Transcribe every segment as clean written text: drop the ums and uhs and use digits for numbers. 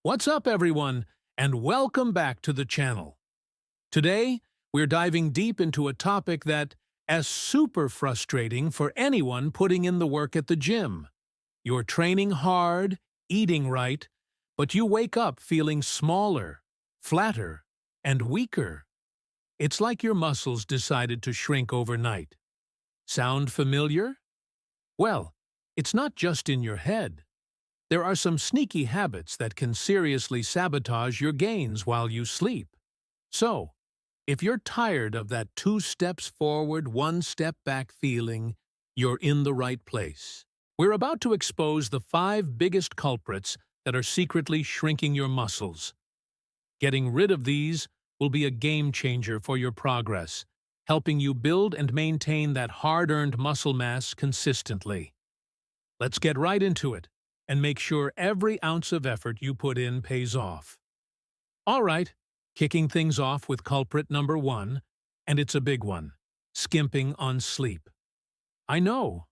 What's up, everyone, and welcome back to the channel. Today, we're diving deep into a topic that is super frustrating for anyone putting in the work at the gym. You're training hard, eating right, but you wake up feeling smaller, flatter, and weaker. It's like your muscles decided to shrink overnight. Sound familiar? Well, it's not just in your head. There are some sneaky habits that can seriously sabotage your gains while you sleep. So, if you're tired of that 2 steps forward, 1 step back feeling, you're in the right place. We're about to expose the 5 biggest culprits that are secretly shrinking your muscles. Getting rid of these will be a game changer for your progress, helping you build and maintain that hard-earned muscle mass consistently. Let's get right into it and make sure every ounce of effort you put in pays off. All right, kicking things off with culprit number 1, and it's a big one: skimping on sleep. I know,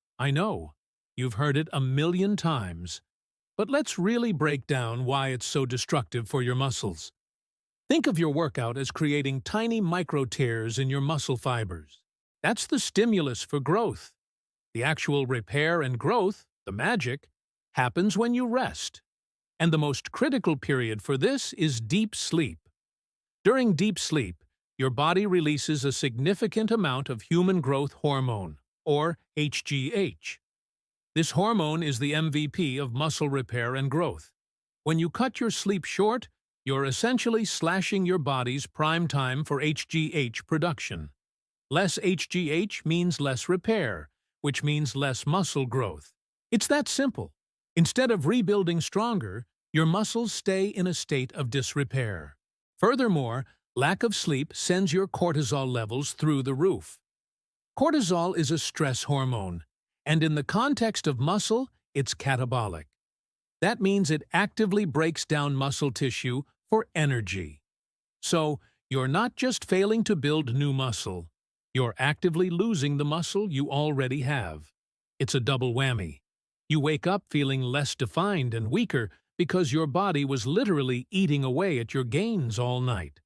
you've heard it a million times, but let's really break down why it's so destructive for your muscles. Think of your workout as creating tiny micro-tears in your muscle fibers. That's the stimulus for growth. The actual repair and growth, the magic, happens when you rest. And the most critical period for this is deep sleep. During deep sleep, your body releases a significant amount of human growth hormone, or HGH. This hormone is the MVP of muscle repair and growth. When you cut your sleep short, you're essentially slashing your body's prime time for HGH production. Less HGH means less repair, which means less muscle growth. It's that simple. Instead of rebuilding stronger, your muscles stay in a state of disrepair. Furthermore, lack of sleep sends your cortisol levels through the roof. Cortisol is a stress hormone, and in the context of muscle, it's catabolic. That means it actively breaks down muscle tissue for energy. So, you're not just failing to build new muscle, you're actively losing the muscle you already have. It's a double whammy. You wake up feeling less defined and weaker because your body was literally eating away at your gains all night.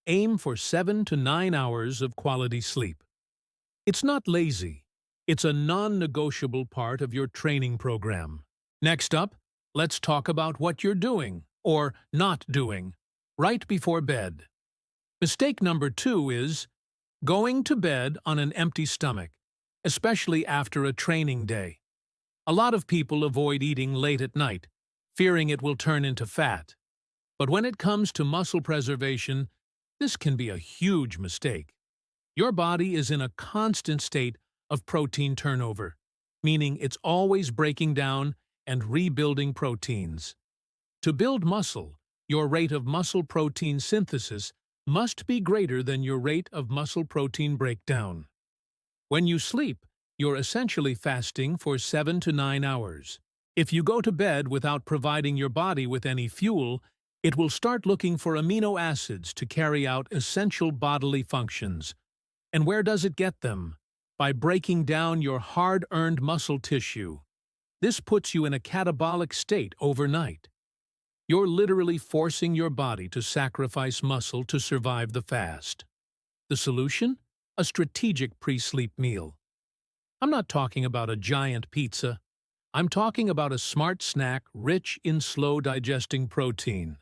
Aim for 7 to 9 hours of quality sleep. It's not lazy. It's a non-negotiable part of your training program. Next up, let's talk about what you're doing, or not doing, right before bed. Mistake number 2 is going to bed on an empty stomach, especially after a training day. A lot of people avoid eating late at night, fearing it will turn into fat. But when it comes to muscle preservation, this can be a huge mistake. Your body is in a constant state of protein turnover, meaning it's always breaking down and rebuilding proteins. To build muscle, your rate of muscle protein synthesis must be greater than your rate of muscle protein breakdown. When you sleep, you're essentially fasting for 7 to 9 hours. If you go to bed without providing your body with any fuel, it will start looking for amino acids to carry out essential bodily functions. And where does it get them? By breaking down your hard-earned muscle tissue. This puts you in a catabolic state overnight. You're literally forcing your body to sacrifice muscle to survive the fast. The solution? A strategic pre-sleep meal. I'm not talking about a giant pizza. I'm talking about a smart snack rich in slow-digesting protein.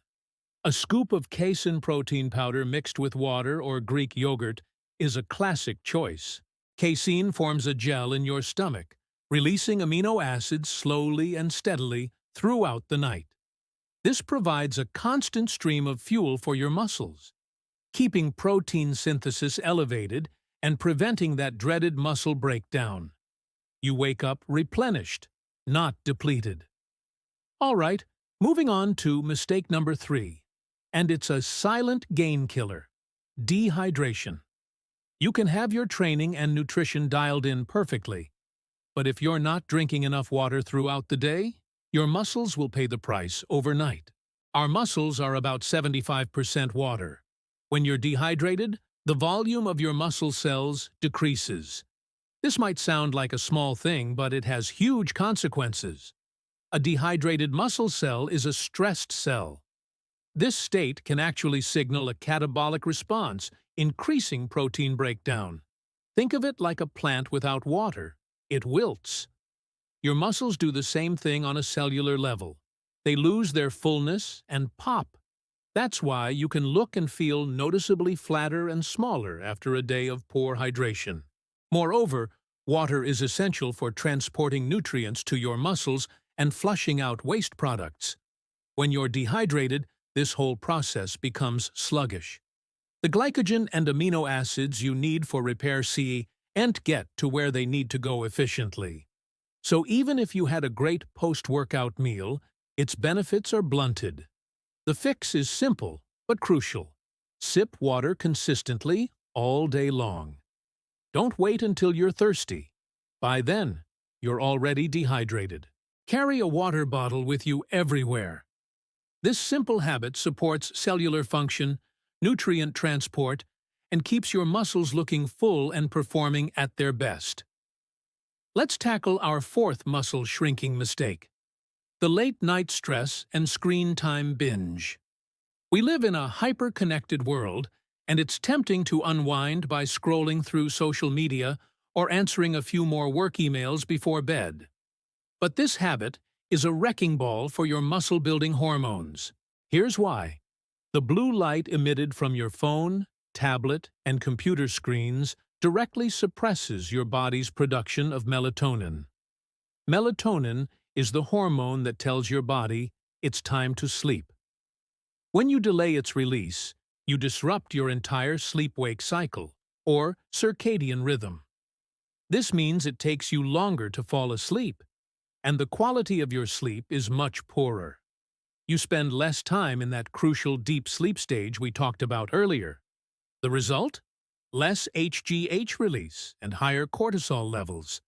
A scoop of casein protein powder mixed with water or Greek yogurt is a classic choice. Casein forms a gel in your stomach, releasing amino acids slowly and steadily throughout the night. This provides a constant stream of fuel for your muscles, keeping protein synthesis elevated and preventing that dreaded muscle breakdown. You wake up replenished, not depleted. All right, moving on to mistake number 3, and it's a silent gain killer: dehydration. You can have your training and nutrition dialed in perfectly, but if you're not drinking enough water throughout the day, your muscles will pay the price overnight. Our muscles are about 75% water. When you're dehydrated, the volume of your muscle cells decreases. This might sound like a small thing, but it has huge consequences. A dehydrated muscle cell is a stressed cell. This state can actually signal a catabolic response, increasing protein breakdown. Think of it like a plant without water. It wilts. Your muscles do the same thing on a cellular level. They lose their fullness and pop. That's why you can look and feel noticeably flatter and smaller after a day of poor hydration. Moreover, water is essential for transporting nutrients to your muscles and flushing out waste products. When you're dehydrated, this whole process becomes sluggish. The glycogen and amino acids you need for repair can't get to where they need to go efficiently. So even if you had a great post-workout meal, its benefits are blunted. The fix is simple, but crucial. Sip water consistently all day long. Don't wait until you're thirsty. By then, you're already dehydrated. Carry a water bottle with you everywhere. This simple habit supports cellular function, nutrient transport, and keeps your muscles looking full and performing at their best. Let's tackle our fourth muscle shrinking mistake: the late-night stress and screen time binge. We live in a hyper-connected world, and it's tempting to unwind by scrolling through social media or answering a few more work emails before bed. But this habit is a wrecking ball for your muscle-building hormones. Here's why. The blue light emitted from your phone, tablet, and computer screens directly suppresses your body's production of melatonin. Melatonin is the hormone that tells your body it's time to sleep. When you delay its release, you disrupt your entire sleep-wake cycle, or circadian rhythm. This means it takes you longer to fall asleep, and the quality of your sleep is much poorer. You spend less time in that crucial deep sleep stage we talked about earlier. The result? Less HGH release and higher cortisol levels.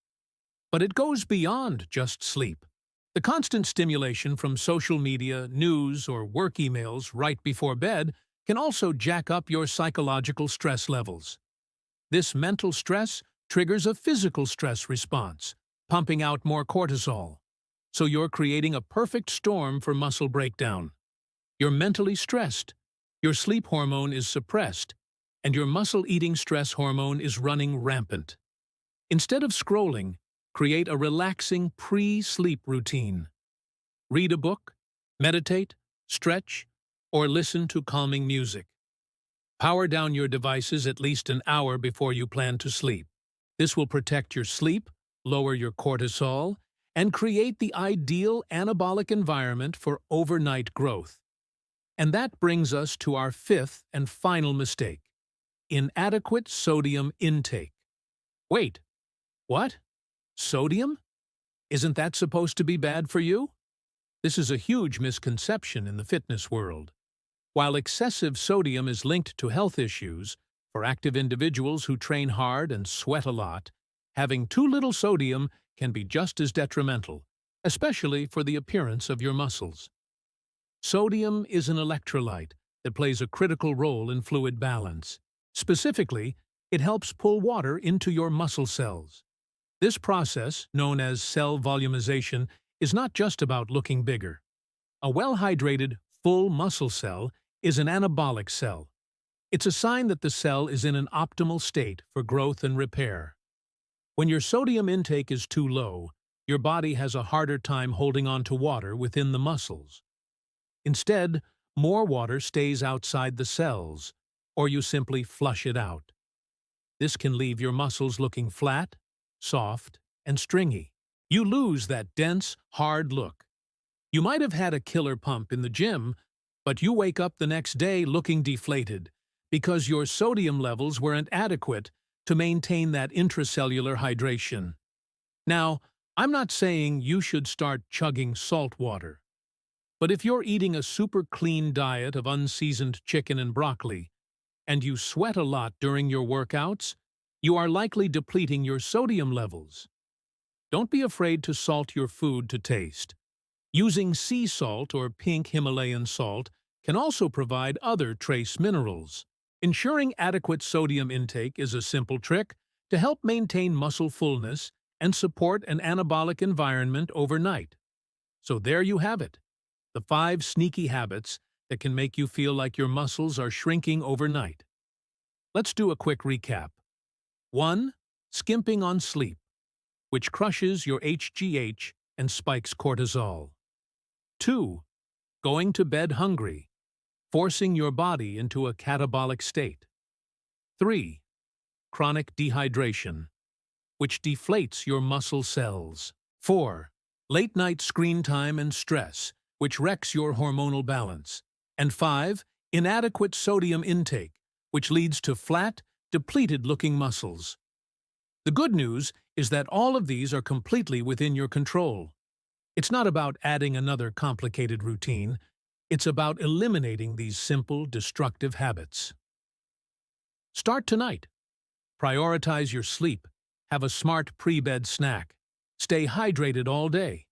But it goes beyond just sleep. The constant stimulation from social media, news, or work emails right before bed can also jack up your psychological stress levels. This mental stress triggers a physical stress response, pumping out more cortisol. So you're creating a perfect storm for muscle breakdown. You're mentally stressed, your sleep hormone is suppressed, and your muscle-eating stress hormone is running rampant. Instead of scrolling, create a relaxing pre-sleep routine. Read a book, meditate, stretch, or listen to calming music. Power down your devices at least an hour before you plan to sleep. This will protect your sleep, lower your cortisol, and create the ideal anabolic environment for overnight growth. And that brings us to our fifth and final mistake: inadequate sodium intake. Wait, what? Sodium? Isn't that supposed to be bad for you? This is a huge misconception in the fitness world. While excessive sodium is linked to health issues, for active individuals who train hard and sweat a lot, having too little sodium can be just as detrimental, especially for the appearance of your muscles. Sodium is an electrolyte that plays a critical role in fluid balance. Specifically, it helps pull water into your muscle cells. This process, known as cell volumization, is not just about looking bigger. A well-hydrated, full muscle cell is an anabolic cell. It's a sign that the cell is in an optimal state for growth and repair. When your sodium intake is too low, your body has a harder time holding on to water within the muscles. Instead, more water stays outside the cells, or you simply flush it out. This can leave your muscles looking flat, soft, and stringy. You lose that dense, hard look. You might have had a killer pump in the gym, but you wake up the next day looking deflated because your sodium levels weren't adequate to maintain that intracellular hydration. Now, I'm not saying you should start chugging salt water, but if you're eating a super clean diet of unseasoned chicken and broccoli, and you sweat a lot during your workouts, you are likely depleting your sodium levels. Don't be afraid to salt your food to taste. Using sea salt or pink Himalayan salt can also provide other trace minerals. Ensuring adequate sodium intake is a simple trick to help maintain muscle fullness and support an anabolic environment overnight. So there you have it, the 5 sneaky habits that can make you feel like your muscles are shrinking overnight. Let's do a quick recap. 1. Skimping on sleep, which crushes your HGH and spikes cortisol. 2. Going to bed hungry, forcing your body into a catabolic state. 3. Chronic dehydration, which deflates your muscle cells. 4. Late-night screen time and stress, which wrecks your hormonal balance. And 5. Inadequate sodium intake, which leads to flat, depleted-looking muscles. The good news is that all of these are completely within your control. It's not about adding another complicated routine. It's about eliminating these simple, destructive habits. Start tonight. Prioritize your sleep. Have a smart pre-bed snack. Stay hydrated all day.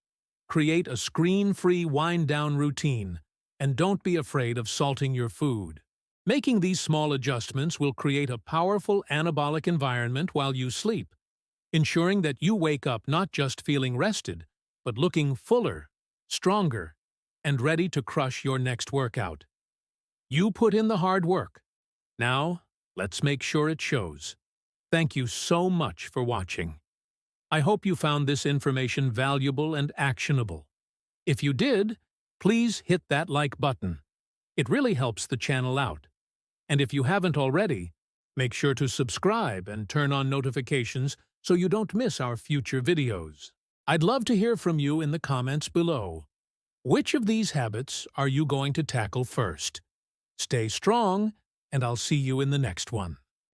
Create a screen-free wind-down routine. And don't be afraid of salting your food. Making these small adjustments will create a powerful anabolic environment while you sleep, ensuring that you wake up not just feeling rested, but looking fuller, stronger, and ready to crush your next workout. You put in the hard work. Now, let's make sure it shows. Thank you so much for watching. I hope you found this information valuable and actionable. If you did, please hit that like button. It really helps the channel out. And if you haven't already, make sure to subscribe and turn on notifications so you don't miss our future videos. I'd love to hear from you in the comments below. Which of these habits are you going to tackle first? Stay strong, and I'll see you in the next one.